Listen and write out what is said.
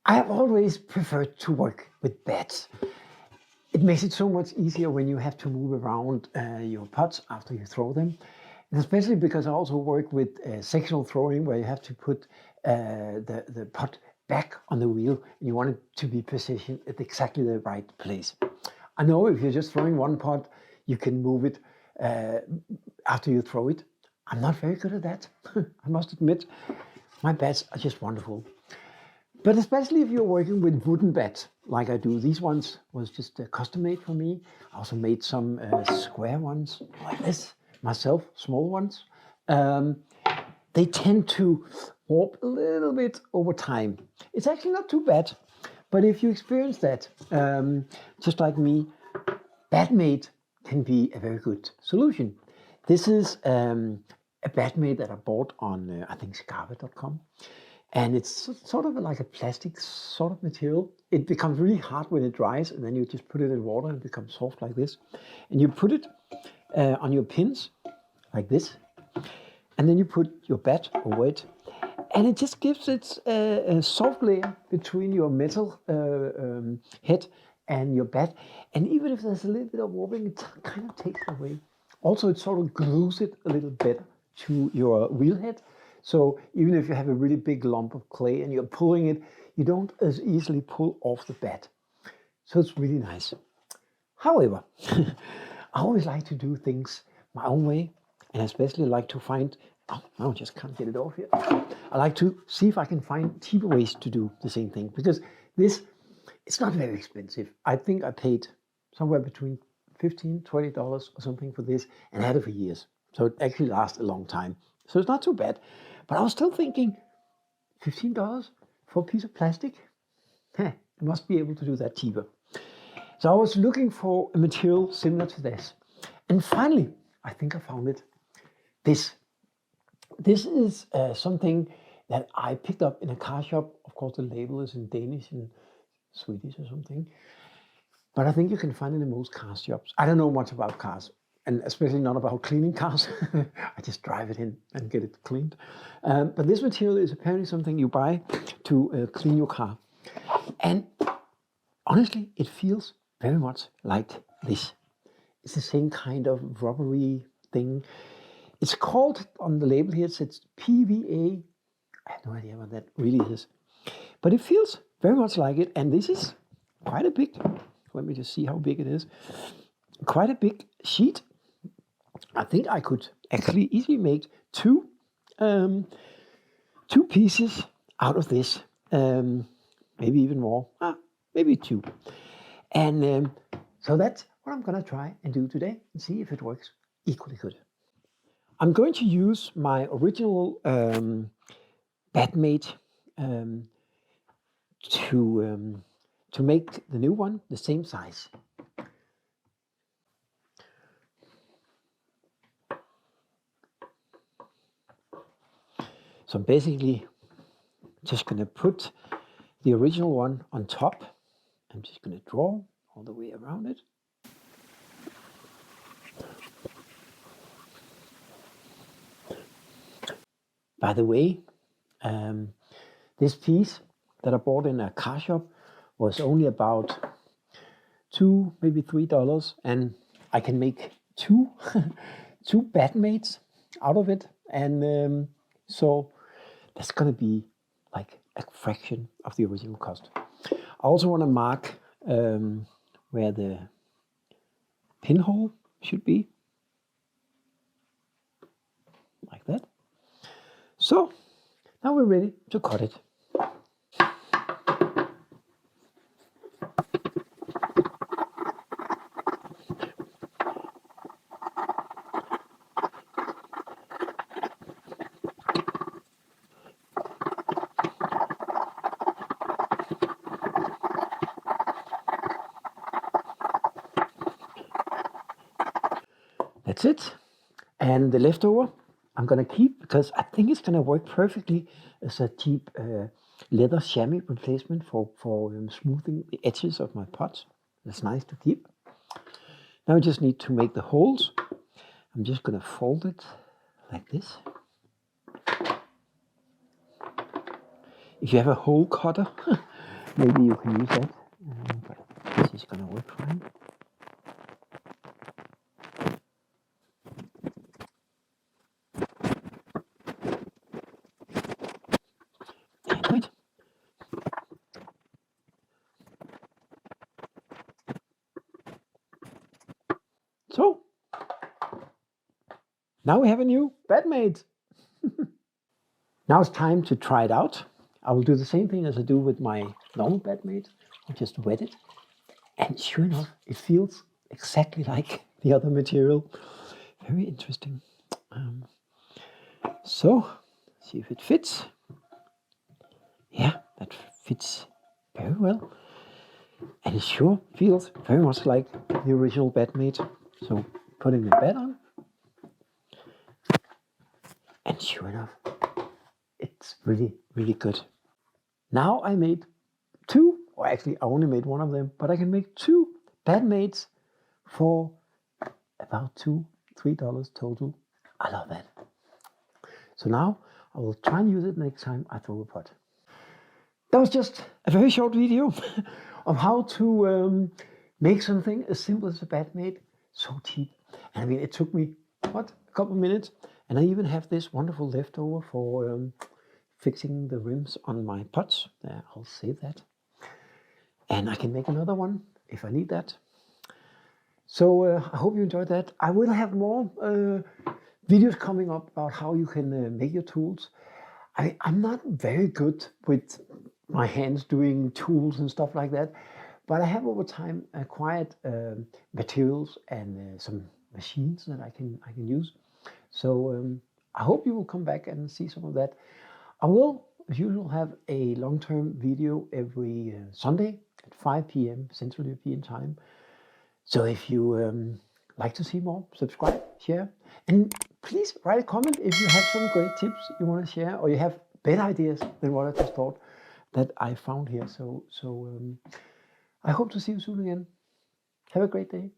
I have always preferred to work with bats. It makes it so much easier when you have to move around your pots after you throw them. And especially because I also work with sectional throwing where you have to put the pot back on the wheel and you want it to be positioned at exactly the right place. I know if you're just throwing one pot, you can move it after you throw it. I'm not very good at that, I must admit. My bats are just wonderful. But especially if you're working with wooden bats, like I do. These ones was just custom made for me. I also made some square ones like this myself, small ones. They tend to warp a little bit over time. It's actually not too bad, but if you experience that, just like me, BatMate can be a very good solution. This is a BatMate that I bought on, I think, scarvet.com. And it's sort of like a plastic sort of material. It becomes really hard when it dries, and then you just put it in water and it becomes soft like this. And you put it on your pins like this, and then you put your bat over it, and it just gives it a soft layer between your metal head and your bat. And even if there's a little bit of warping, it kind of takes it away. Also, it sort of glues it a little better to your wheel head. So even if you have a really big lump of clay and you're pulling it, you don't as easily pull off the bat. So it's really nice. However, I always like to do things my own way, and especially like to find, oh, I just can't get it off here. I like to see if I can find cheaper ways to do the same thing, because this, it's not very expensive. I think I paid somewhere between $15, $20 or something for this, and had it for years. So it actually lasts a long time. So it's not too bad. But I was still thinking, $15 for a piece of plastic? I must be able to do that cheaper. So I was looking for a material similar to this. And finally, I think I found it. This is something that I picked up in a car shop. Of course, the label is in Danish and Swedish or something. But I think you can find it in most car shops. I don't know much about cars, and especially not about cleaning cars. I just drive it in and get it cleaned. But this material is apparently something you buy to clean your car. And honestly, it feels very much like this. It's the same kind of rubbery thing. It's called, on the label here, it says PVA. I have no idea what that really is. But it feels very much like it. And this is quite a big, let me just see how big it is. Quite a big sheet. I think I could actually easily make two pieces out of this. Maybe even more. Maybe two. And so that's what I'm going to try and do today and see if it works equally good. I'm going to use my original BatMate to make the new one the same size. So I'm basically just going to put the original one on top. I'm just going to draw all the way around it. By the way, this piece that I bought in a car shop was only about $2, maybe $3, and I can make two BatMates out of it, and so that's going to be like a fraction of the original cost. I also want to mark where the pinhole should be, like that. So now we're ready to cut it. That's it. And the leftover I'm going to keep because I think it's going to work perfectly as a cheap leather chamois replacement for smoothing the edges of my pots. That's nice to keep. Now I just need to make the holes. I'm just going to fold it like this. If you have a hole cutter, maybe you can use that, but this is gonna work fine. Good. So now we have a new BatMate. Now it's time to try it out. I will do the same thing as I do with my normal BatMate. I'll just wet it. And sure enough, it feels exactly like the other material. Very interesting. So, see if it fits. Yeah, that fits very well. And it sure feels very much like the original BatMate. So, putting the bat on. And sure enough, it's really, really good. Now I made two, or actually I only made one of them, but I can make two BatMates for about $2-3 total. I love that. So now I will try and use it next time I throw a pot. That was just a very short video of how to make something as simple as a BatMate so cheap. And I mean, it took me, what, a couple of minutes. And I even have this wonderful leftover for fixing the rims on my pots. I'll save that. And I can make another one if I need that. So I hope you enjoyed that. I will have more videos coming up about how you can make your tools. I'm not very good with my hands doing tools and stuff like that, but I have over time acquired materials and some machines that I can use. So I hope you will come back and see some of that. I will, as usual, have a long-term video every Sunday at 5 p.m. Central European Time. So if you like to see more, subscribe, share, and please write a comment if you have some great tips you want to share, or you have better ideas than what I just thought that I found here. So I hope to see you soon again. Have a great day.